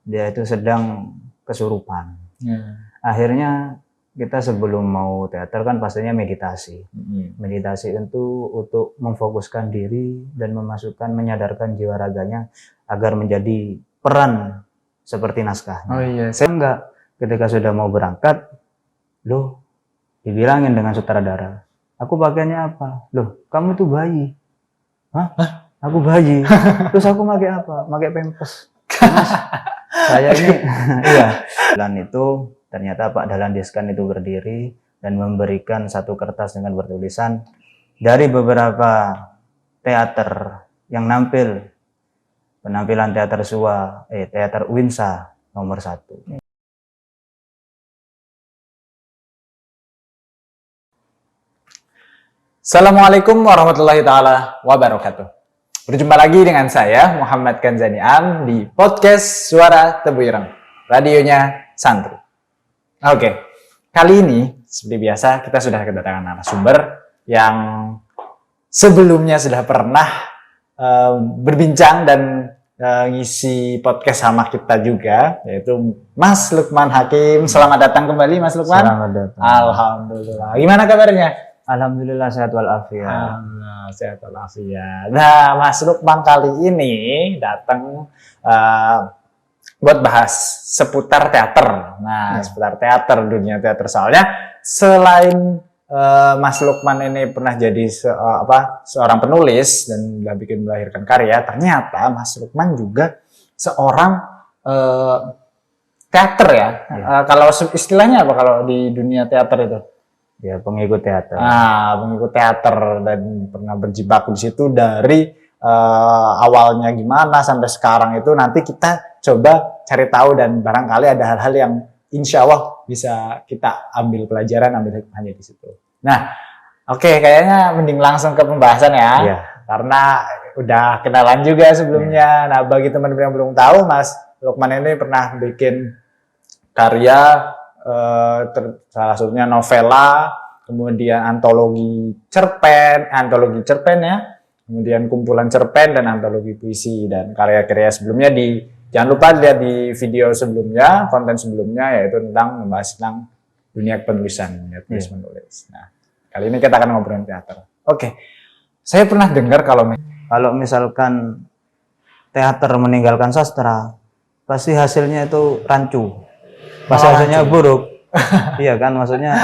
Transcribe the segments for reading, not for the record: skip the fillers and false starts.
dia itu sedang kesurupan. Ya. Akhirnya kita sebelum mau teater kan pastinya meditasi. Meditasi itu untuk memfokuskan diri dan menyadarkan jiwa raganya agar menjadi peran seperti naskahnya. Oh iya, Saya enggak, ketika sudah mau berangkat, loh, dibilangin dengan sutradara, aku pakainya apa? Loh, kamu tuh bayi. Hah? Aku bayi. Terus aku pakai apa? Pakai pampers. Mas, saya ini iya. Dan itu ternyata Pak Dahlan Iskan itu berdiri dan memberikan satu kertas dengan bertulisan dari beberapa teater yang nampil penampilan teater teater Winsa nomor 1. Assalamualaikum warahmatullahi taala wabarakatuh. Berjumpa lagi dengan saya Muhammad Kanzani Am di podcast Suara Tebu Ireng, radionya Santri. Oke, kali ini seperti biasa kita sudah kedatangan narasumber yang sebelumnya sudah pernah berbincang dan ngisi podcast sama kita juga, yaitu Mas Lukman Hakim. Selamat datang kembali Mas Lukman. Selamat datang. Alhamdulillah. Gimana kabarnya? Alhamdulillah sehat walafiat. Alhamdulillah sehat walafiat. Nah, Mas Lukman kali ini datang buat bahas seputar teater. Nah, seputar teater, dunia teater. Soalnya selain Mas Lukman ini pernah jadi seorang penulis dan udah melahirkan karya, ternyata Mas Lukman juga seorang teater ya. Kalau istilahnya apa kalau di dunia teater itu? Ya, pengikut teater. Pengikut teater dan pernah berjibaku di situ dari awalnya gimana sampai sekarang itu. Nanti kita coba cari tahu dan barangkali ada hal-hal yang insya Allah bisa kita ambil pelajaran, ambil hikmahnya di situ. Nah, oke, kayaknya mending langsung ke pembahasan ya. Iya. Karena udah kenalan juga sebelumnya. Nah, bagi teman-teman yang belum tahu, Mas Lukman ini pernah bikin karya salah satunya novela, kemudian antologi cerpen ya, kemudian kumpulan cerpen dan antologi puisi, dan karya-karya sebelumnya jangan lupa lihat di video sebelumnya, konten sebelumnya, yaitu membahas tentang dunia penulisan, ya, tulis menulis. Nah, kali ini kita akan ngobrolin teater. Oke. Saya pernah dengar kalau misalkan teater meninggalkan sastra, pasti hasilnya itu rancu. Pasti hasilnya buruk. Iya kan, maksudnya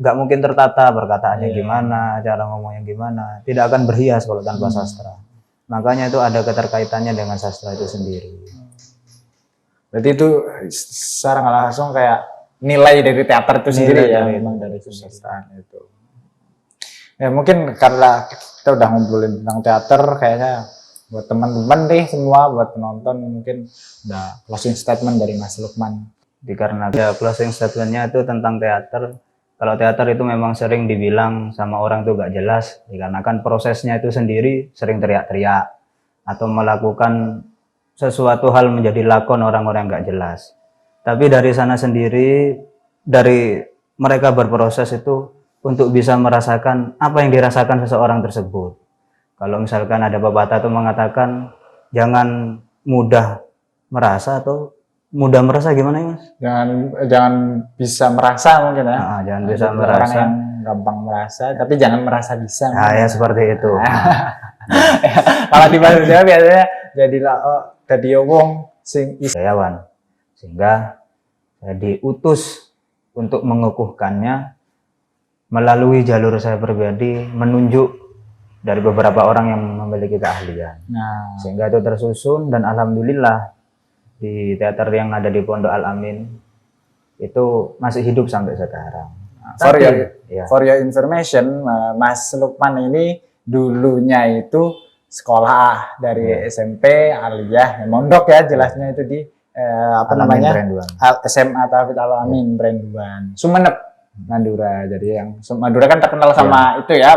nggak mungkin tertata, perkataannya gimana, cara ngomongnya gimana, tidak akan berhias kalau tanpa sastra. Makanya itu ada keterkaitannya dengan sastra itu sendiri. Berarti itu secara nggak langsung kayak nilai dari teater itu sendiri ya, memang dari kesusastraan itu. Ya mungkin karena kita udah ngobrolin tentang teater, kayaknya buat teman-teman deh semua, buat penonton mungkin udah closing statement dari Mas Lukman. Dikarenakan closing statement-nya itu tentang teater. Kalau teater itu memang sering dibilang sama orang itu gak jelas, dikarenakan prosesnya itu sendiri sering teriak-teriak atau melakukan sesuatu hal menjadi lakon orang-orang gak jelas. Tapi dari sana sendiri, dari mereka berproses itu untuk bisa merasakan apa yang dirasakan seseorang tersebut. Kalau misalkan ada pepatah itu mengatakan jangan mudah merasa atau mudah merasa, gimana ya Mas? Jangan bisa merasa mungkin ya. Jangan bisa merasa. Orang yang gampang merasa, tapi jangan merasa bisa. Ya seperti itu. Kalau di bahasa Jawa biasanya jadi wong sing isayawan, sehingga saya diutus untuk mengukuhkannya melalui jalur saya pribadi, menunjuk dari beberapa orang yang memiliki keahlian. Sehingga itu tersusun, dan alhamdulillah di teater yang ada di Pondok Al-Amin itu masih hidup sampai sekarang. For your information, Mas Lukman ini dulunya itu sekolah dari SMP Aliyah Mondok ya, jelasnya itu di SMA Tauhid Al-Amin Branduan, Sumeneb, Madura. Jadi yang Madura kan terkenal sama itu ya,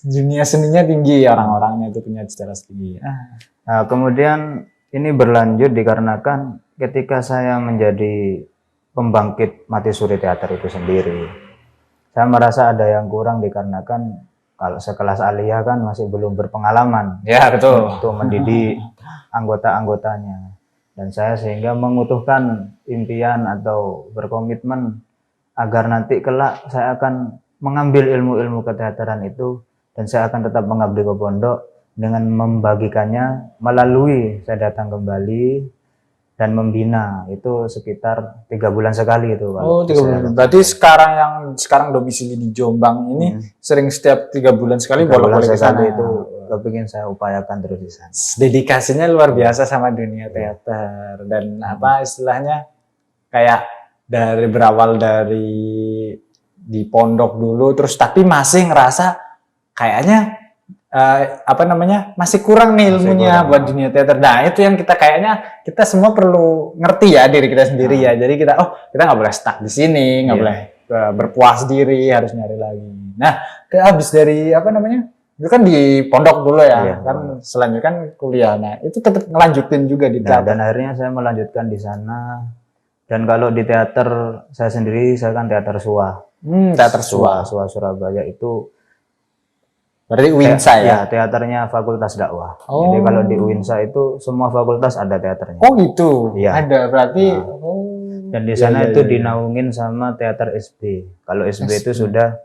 dunia seninya tinggi, orang-orangnya itu punya cita tinggi. Nah, kemudian ini berlanjut dikarenakan ketika saya menjadi pembangkit mati suri teater itu sendiri, saya merasa ada yang kurang dikarenakan kalau sekelas Aliyah kan masih belum berpengalaman. Ya betul. Untuk mendidik anggota-anggotanya. Dan saya sehingga mengutuhkan impian atau berkomitmen agar nanti kelak saya akan mengambil ilmu-ilmu keteateran itu dan saya akan tetap mengabdi ke pondok dengan membagikannya melalui saya datang kembali dan membina itu sekitar 3 bulan sekali itu. Oh, 3 bulan. Berarti sekarang domisili di Jombang ini sering setiap 3 bulan sekali 3 bulan bolak-balik ke sana sekali itu. kepingin saya upayakan terus di sana. Dedikasinya luar biasa sama dunia teater dan apa istilahnya kayak berawal dari di pondok dulu terus tapi masih ngerasa kayaknya masih kurang nih ilmunya buat dunia teater. Nah itu yang kita semua perlu ngerti ya diri kita sendiri ya. Jadi kita nggak boleh stuck di sini, nggak boleh berpuas diri, harus nyari lagi. Nah habis dari itu kan di pondok dulu ya, kan selanjutnya kan kuliah. Nah itu tetap ngelanjutin juga di teater. Dan akhirnya saya melanjutkan di sana. Dan kalau di teater saya sendiri, saya kan teater SUA. Teater SUA Surabaya itu berarti UINSA ya? Teaternya Fakultas Dakwah. Jadi kalau di UINSA itu semua fakultas ada teaternya. Oh gitu? Iya. Ada, berarti... Dan di sana itu dinaungin sama teater SB. Kalau SB itu sudah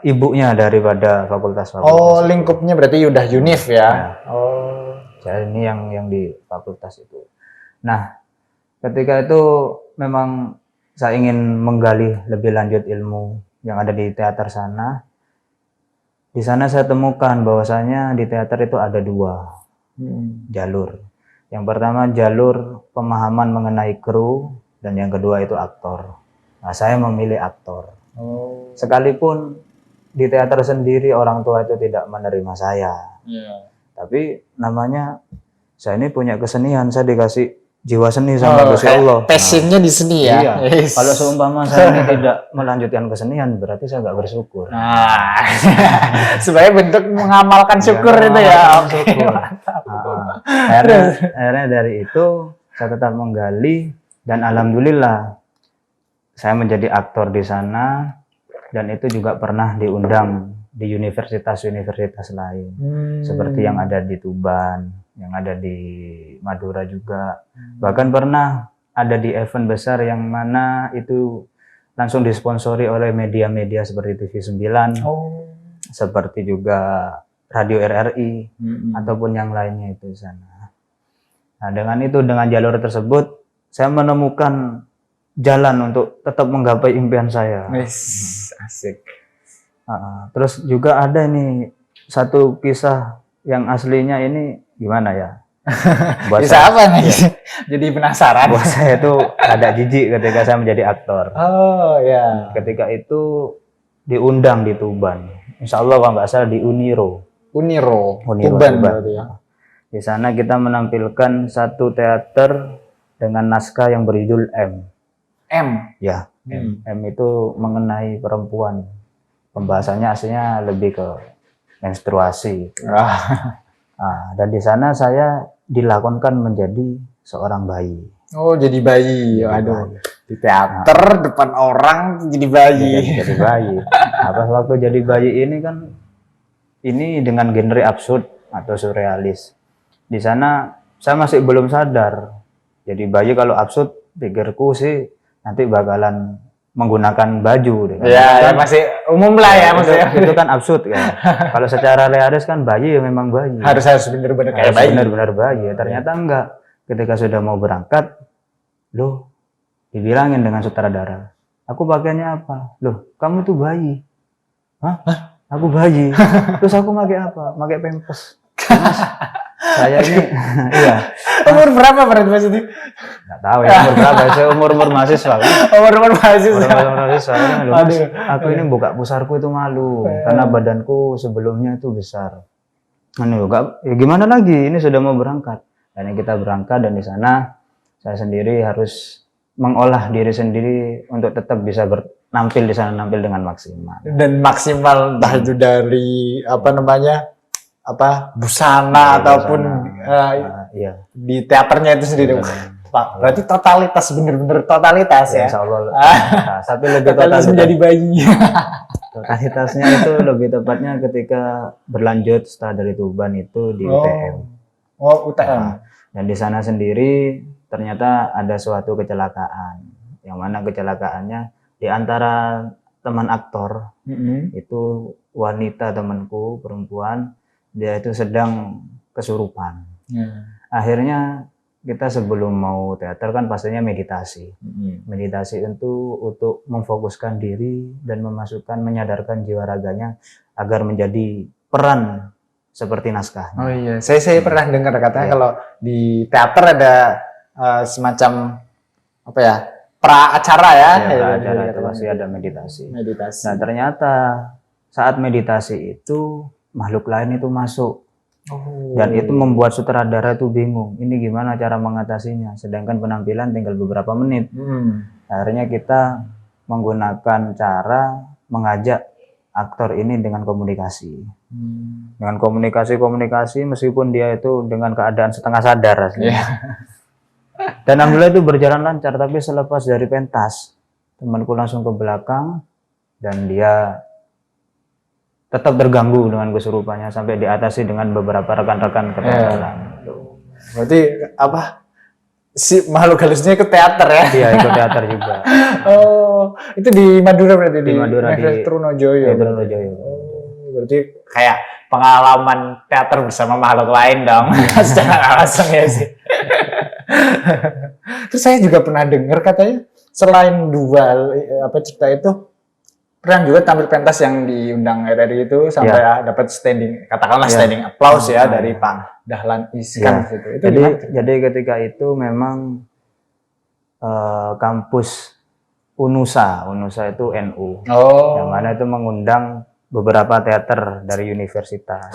ibunya daripada fakultas. Oh, lingkupnya berarti udah UNIF ya? Jadi ini yang di fakultas itu. Nah, ketika itu memang saya ingin menggali lebih lanjut ilmu yang ada di teater sana. Di sana saya temukan bahwasanya di teater itu ada 2 jalur. Yang pertama jalur pemahaman mengenai kru dan yang kedua itu aktor. Nah, saya memilih aktor. Sekalipun di teater sendiri orang tua itu tidak menerima saya. Tapi namanya saya ini punya kesenian, saya dikasih jiwa seni sama Gusti Allah. Passionnya di seni ya. Iya. Kalau seumpama saya ini tidak melanjutkan kesenian, berarti saya nggak bersyukur. Nah, sebagai bentuk mengamalkan syukur itu ya. Syukur. Akhirnya dari itu saya tetap menggali dan alhamdulillah saya menjadi aktor di sana dan itu juga pernah diundang di universitas-universitas lain seperti yang ada di Tuban, yang ada di Madura juga. Bahkan pernah ada di event besar yang mana itu langsung disponsori oleh media-media seperti TV9, seperti juga Radio RRI, ataupun yang lainnya itu di sana. Nah, dengan jalur tersebut, saya menemukan jalan untuk tetap menggapai impian saya. Asik. Terus juga ada nih satu kisah yang aslinya ini gimana ya? Bisa apa nih? Jadi penasaran. Buat saya itu ada jijik ketika saya menjadi aktor. Oh ya. Ketika itu diundang di Tuban. Insya Allah kalau nggak salah di Uniro Tuban. Ya. Di sana kita menampilkan satu teater dengan naskah yang berjudul M. Ya. M itu mengenai perempuan. Pembahasannya aslinya lebih ke menstruasi. Dan di sana saya dilakonkan menjadi seorang bayi. Oh, jadi bayi. Aduh. Di teater depan orang jadi bayi. Jadi bayi. Pas waktu jadi bayi ini kan ini dengan genre absurd atau surrealis. Di sana saya masih belum sadar. Jadi bayi kalau absurd pikirku sih nanti bakalan menggunakan baju deh. Ya, masih umum lah ya maksudnya. Itu kan absurd kan. Kalau secara realis kan bayi ya memang bayi. Harus benar-benar kayak bayi. Benar-benar bayi. Ternyata enggak. Ketika sudah mau berangkat, loh, dibilangin dengan sutradara, aku pakainya apa? Loh, kamu tuh bayi. Hah? Aku bayi. Terus aku pakai apa? Pakai pampers. Saya ini, iya. Umur berapa berarti Mas itu? Nggak tahu ya umur berapa. Saya umur mahasiswa kan. Umur mahasiswa. Umur mahasiswa. Mas, aku ini buka pusarku itu malu karena badanku sebelumnya itu besar. Ya gimana lagi? Ini sudah mau berangkat. Dan kita berangkat dan di sana saya sendiri harus mengolah diri sendiri untuk tetap bisa nampil di sana, nampil dengan maksimal. Dan maksimal entah itu dari busana ataupun di teaternya itu sendiri. Pak, berarti totalitas, bener-bener totalitas ya. Insya Allah. Tapi lebih totalitas menjadi bayi. Totalitasnya itu lebih tepatnya ketika berlanjut setelah dari Tuban itu di UTM. UTM. Dan di sana sendiri ternyata ada suatu kecelakaan, yang mana kecelakaannya di antara teman aktor itu wanita temanku perempuan, dia itu sedang kesurupan. Akhirnya kita sebelum mau teater kan pastinya meditasi. Meditasi itu untuk memfokuskan diri dan menyadarkan jiwa raganya agar menjadi peran seperti naskah. Oh iya, saya pernah dengar katanya Iya. kalau di teater ada semacam apa ya, pra acara ya. Ya, Ya, acara gitu, itu pasti gitu. ada meditasi. Meditasi. Nah ternyata saat meditasi itu makhluk lain itu masuk. Dan itu membuat sutradara itu bingung, ini gimana cara mengatasinya, sedangkan penampilan tinggal beberapa menit. Akhirnya kita menggunakan cara mengajak aktor ini dengan komunikasi. Dengan komunikasi meskipun dia itu dengan keadaan setengah sadar aslinya. Dan alhamdulillah itu berjalan lancar, tapi selepas dari pentas, temanku langsung ke belakang dan dia tetap terganggu dengan kesurupannya sampai diatasi dengan beberapa rekan-rekan keteateran. Berarti apa? Si makhluk halusnya ikut teater ya? Iya, ikut teater juga. Oh, itu di Madura berarti Di Madura, di Trunojoyo. ya, Trunojoyo. Oh, berarti kayak pengalaman teater bersama makhluk lain dong. Secara langsung ya sih. Terus saya juga pernah dengar katanya selain dua apa cerita itu pernah juga tampil pentas yang diundang RRI itu sampai dapat standing, katakanlah standing applause ya dari Pak Dahlan Iskan gitu. Itu jadi ketika itu memang kampus Unusa itu NU, yang mana itu mengundang beberapa teater dari universitas.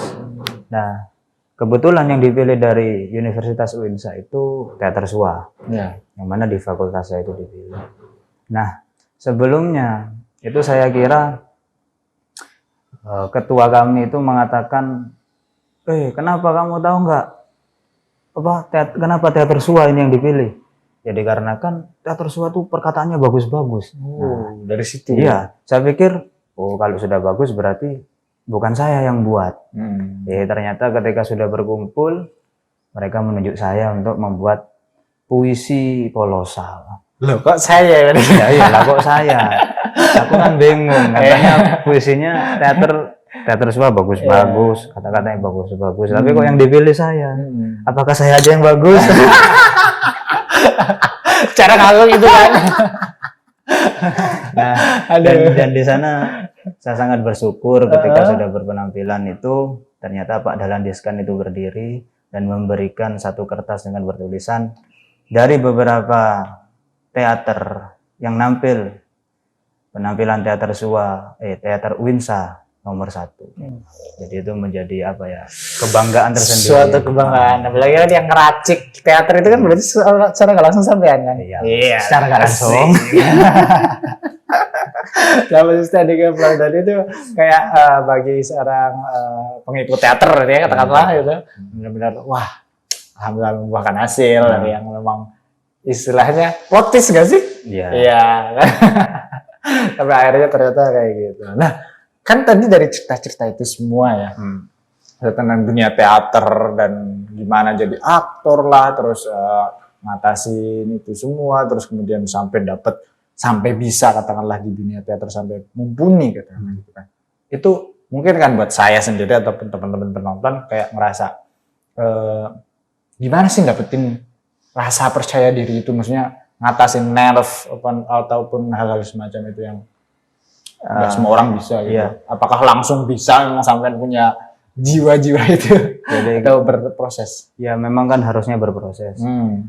Nah kebetulan yang dipilih dari Universitas Uinsa itu teater Sua, yang mana di fakultas saya itu dipilih. Nah sebelumnya itu saya kira ketua kami itu mengatakan, kenapa kamu tahu nggak kenapa teater Sua ini yang dipilih? Ya dikarenakan teater Sua itu perkataannya bagus-bagus. Dari situ. Iya, saya pikir kalau sudah bagus berarti bukan saya yang buat. Ternyata ketika sudah berkumpul, mereka menunjuk saya untuk membuat puisi kolosal. Loh kok saya? Ya iyalah kok saya. Aku kan bingung, katanya puisinya teater Sua bagus-bagus, kata-katanya bagus-bagus, tapi kok yang dipilih saya? Apakah saya aja yang bagus? Cara nganggung itu kan. Nah, dan di sana saya sangat bersyukur ketika sudah berpenampilan itu, ternyata Pak Dahlan Iskan itu berdiri dan memberikan satu kertas dengan bertulisan dari beberapa teater yang nampil penampilan teater Sua, teater Uinsa nomor 1. Jadi itu menjadi apa ya, kebanggaan tersendiri. Suatu kebanggaan. Apalagi kan yang ngeracik teater itu kan berarti secara nggak langsung sampean kan? Iya. Secara nggak langsung. Nah, maksud tadi tadi itu kayak bagi seorang pengikut teater ya katakanlah gitu, benar-benar wah, alhamdulillah membuahkan hasil dari yang memang istilahnya plotis nggak sih? Iya. Tapi akhirnya ternyata kayak gitu. Nah, kan tadi dari cerita-cerita itu semua ya, tentang dunia teater dan gimana jadi aktor lah, terus ngatasin itu semua, terus kemudian sampai bisa katakanlah di dunia teater sampai mumpuni katakanlah gitu kan. Itu mungkin kan buat saya sendiri ataupun teman-teman penonton kayak ngerasa gimana sih dapetin rasa percaya diri itu, maksudnya ngatasin nerve ataupun hal-hal semacam itu yang nggak semua orang bisa gitu. Apakah langsung bisa memang sampai punya jiwa-jiwa itu? Jadi itu berproses. Ya memang kan harusnya berproses.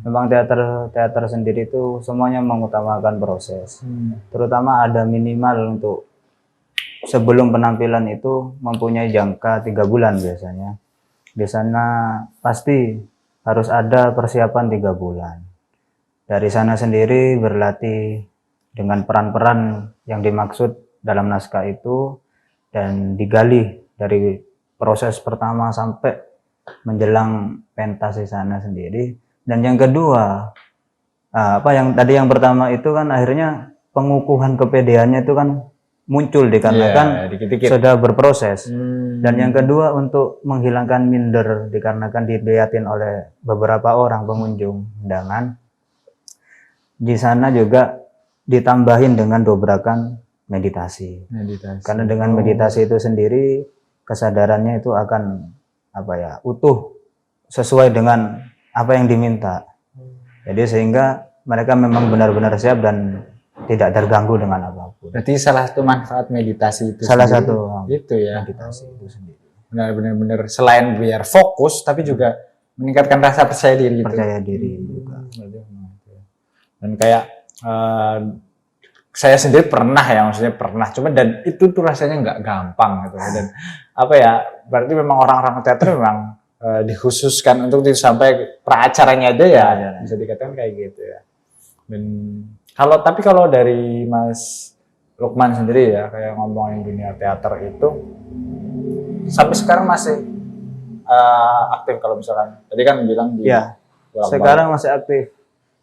Memang teater sendiri itu semuanya mengutamakan proses. Terutama ada minimal untuk sebelum penampilan itu mempunyai jangka 3 bulan biasanya. Di sana pasti harus ada persiapan 3 bulan. Dari sana sendiri berlatih dengan peran-peran yang dimaksud dalam naskah itu dan digali dari proses pertama sampai menjelang pentas di sana sendiri. Dan yang kedua, yang pertama itu kan akhirnya pengukuhan kepedeannya itu kan muncul dikarenakan dikit-dikit. sudah berproses. Hmm. Dan yang kedua untuk menghilangkan minder dikarenakan dilihatin oleh beberapa orang pengunjung undangan. Di sana juga ditambahin dengan dobrakan meditasi. Karena dengan meditasi itu sendiri kesadarannya itu akan utuh sesuai dengan apa yang diminta. Jadi sehingga mereka memang benar-benar siap dan tidak terganggu dengan apapun. Berarti salah satu manfaat meditasi itu Salah sendiri, satu itu ya. meditasi itu sendiri. Benar-benar selain biar fokus tapi juga meningkatkan rasa percaya diri gitu. Percaya diri juga. Dan kayak saya sendiri pernah ya, maksudnya pernah, cuma dan itu tuh rasanya nggak gampang gitu. Dan berarti memang orang-orang teater memang dikhususkan untuk sampai peracaranya aja ya, bisa dikatakan kayak gitu ya. Dan kalau dari Mas Lukman sendiri ya, kayak ngomongin dunia teater itu sampai sekarang masih aktif kalau misalkan tadi kan bilang di sekarang masih aktif.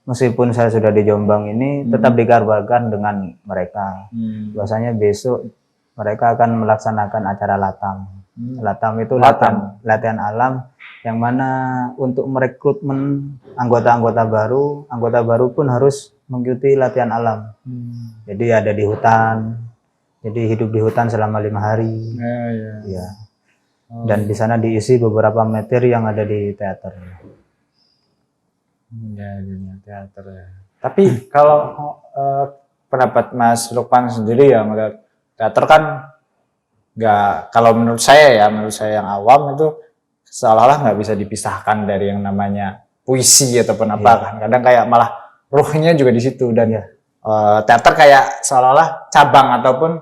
Meskipun saya sudah di Jombang ini tetap dikabarkan dengan mereka. Biasanya besok mereka akan melaksanakan acara latam. Latam itu latihan alam yang mana untuk merekrutmen anggota-anggota baru pun harus mengikuti latihan alam. Jadi ada di hutan, jadi hidup di hutan selama 5 hari. Ya. Dan di sana diisi beberapa materi yang ada di teater. Ya, dunia teater ya. Tapi kalau pendapat Mas Lukman sendiri ya melihat teater kan nggak, kalau menurut saya yang awam itu seolah-olah nggak bisa dipisahkan dari yang namanya puisi ataupun apa kan. Kadang kayak malah ruhnya juga di situ dan teater kayak seolah-olah cabang ataupun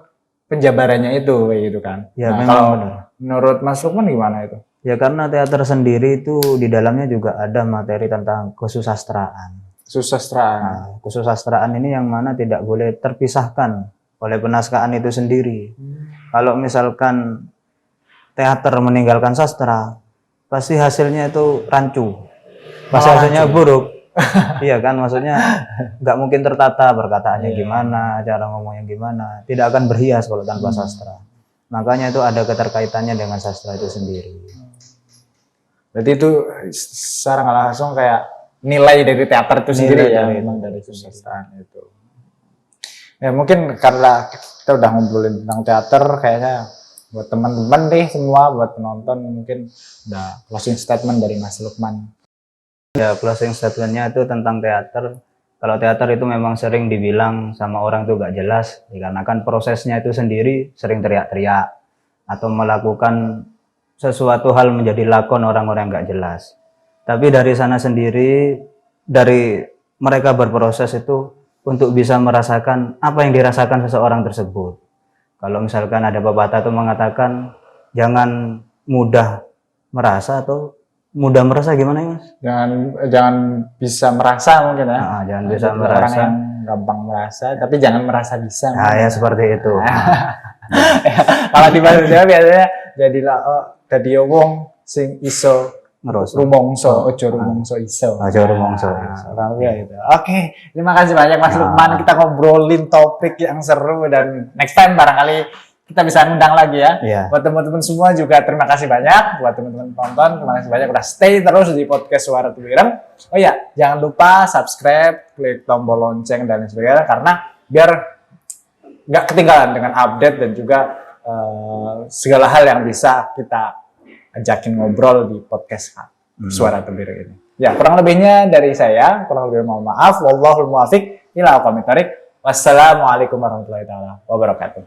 penjabarannya itu kayak gitu kan. Ya, nah, kalau menurut Mas Lukman gimana itu? Ya karena teater sendiri itu di dalamnya juga ada materi tentang kesusastraan. Nah, kesusastraan ini yang mana tidak boleh terpisahkan oleh penaskahan itu sendiri. Kalau misalkan teater meninggalkan sastra, pasti hasilnya itu rancu. Pasti hasilnya buruk. Iya kan, maksudnya nggak mungkin tertata, perkataannya gimana, cara ngomongnya gimana, tidak akan berhias kalau tanpa sastra. Makanya itu ada keterkaitannya dengan sastra itu sendiri. Berarti itu secara nggak langsung kayak nilai dari teater itu sendiri ya, memang dari kesusastraan itu. Ya mungkin karena kita udah ngobrolin tentang teater, kayaknya buat teman-teman nih semua, buat penonton mungkin udah closing statement dari Mas Lukman. Ya, closing statementnya itu tentang teater. Kalau teater itu memang sering dibilang sama orang tuh gak jelas, dikarenakan prosesnya itu sendiri sering teriak-teriak atau melakukan sesuatu hal menjadi lakon orang-orang gak jelas. Tapi dari sana sendiri, dari mereka berproses itu untuk bisa merasakan apa yang dirasakan seseorang tersebut. Kalau misalkan ada pepatah itu mengatakan jangan mudah merasa atau mudah merasa, gimana ya Mas? Jangan bisa merasa mungkin ya. Jangan bisa merasa. Orang yang gampang merasa, tapi jangan merasa bisa. Ya seperti itu. Kalau di bahasa Jawa biasanya jadilah dadi wong sing iso rumongso, ojo rumongso iso. Ojo rumongso. Gitu. Oke, terima kasih banyak Mas Lukman. Kita ngobrolin topik yang seru dan next time barangkali kita bisa ngundang lagi ya. Buat teman-teman semua juga terima kasih banyak. Buat teman-teman penonton terima kasih banyak udah stay terus di podcast Suara Tuwireng. Oh iya, jangan lupa subscribe, klik tombol lonceng dan sebagainya karena biar nggak ketinggalan dengan update dan juga segala hal yang bisa kita ajakin ngobrol di podcast Suara Tuwireng ini. Ya, kurang lebihnya dari saya, kurang lebih mohon maaf. Wallahul muwaffiq ila aqwamit thoriq. Wassalamualaikum warahmatullahi wabarakatuh.